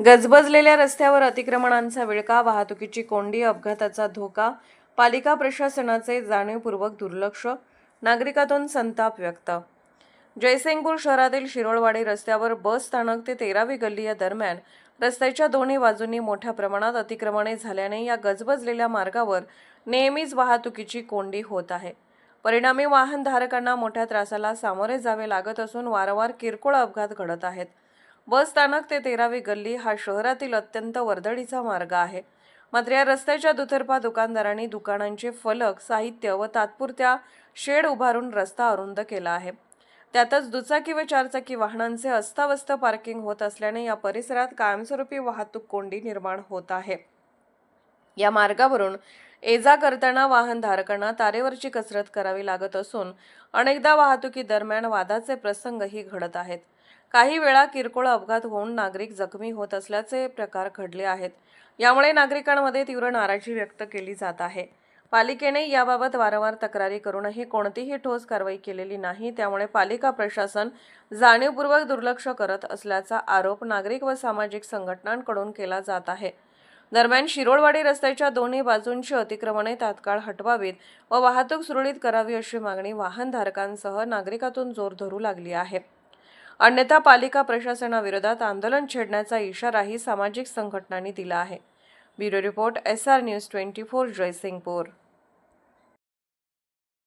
गजबजलेल्या रस्त्यावर अतिक्रमणांचा विळखा, वाहतुकीची कोंडी, अपघाताचा धोका, पालिका प्रशासनाचे जाणीवपूर्वक दुर्लक्ष, नागरिकातून संताप व्यक्त. जयसिंगपूर शहरातील शिरोळवाडी रस्त्यावर बस स्थानक ते 13वी गल्ली या दरम्यान रस्त्याच्या दोन्ही बाजूंनी मोठ्या प्रमाणात अतिक्रमणे झाल्याने या गजबजलेल्या मार्गावर नेहमीच वाहतुकीची कोंडी होत आहे. परिणामी वाहनधारकांना मोठ्या त्रासाला सामोरे जावे लागत असून वारंवार किरकोळ अपघात घडत आहेत. बस स्थानक ते 13वी गल्ली हा शहरातील अत्यंत वर्दळीचा मार्ग आहे. मात्र या रस्त्याच्या दुतर्फा दुकानदारांनी दुकानांचे फलक, साहित्य व तात्पुरत्या शेड उभारून रस्ता अरुंद केला आहे. त्यातच दुचाकी व चारचाकी वाहनांचे अस्ताव्यस्त पार्किंग होत असल्याने या परिसरात कायमस्वरूपी वाहतूक कोंडी निर्माण होत आहे. या मार्गावरून ये-जा करताना वाहनधारकांना तारेवरची कसरत करावी लागत असून अनेकदा वाहतुकी दरम्यान वादाचे प्रसंगही घडत आहेत. काही वेळा किरकोळ अपघात होऊन नागरिक जखमी होत असल्याचे प्रकार घडले आहेत. यामुळे नागरिकांमध्ये तीव्र नाराजी व्यक्त केली जात आहे. पालिकेने याबाबत वारंवार तक्रारी करूनही कोणतीही ठोस कारवाई केलेली नाही. त्यामुळे पालिका प्रशासन जाणीवपूर्वक दुर्लक्ष करत असल्याचा आरोप नागरिक व सामाजिक संघटनांकडून केला जात आहे. दरम्यान शिरोळवाडी रस्त्याच्या दोन्ही बाजूंची अतिक्रमणे तात्काळ हटवावीत व वाहतूक सुरळीत करावी अशी मागणी वाहनधारकांसह नागरिकातून जोर धरू लागली आहे. अन्यथा पालिका प्रशासनाविरोधात आंदोलन छेडण्याचा इशाराही सामाजिक संघटनांनी दिला आहे. Bureau report, SR news 24, Jaysingpur.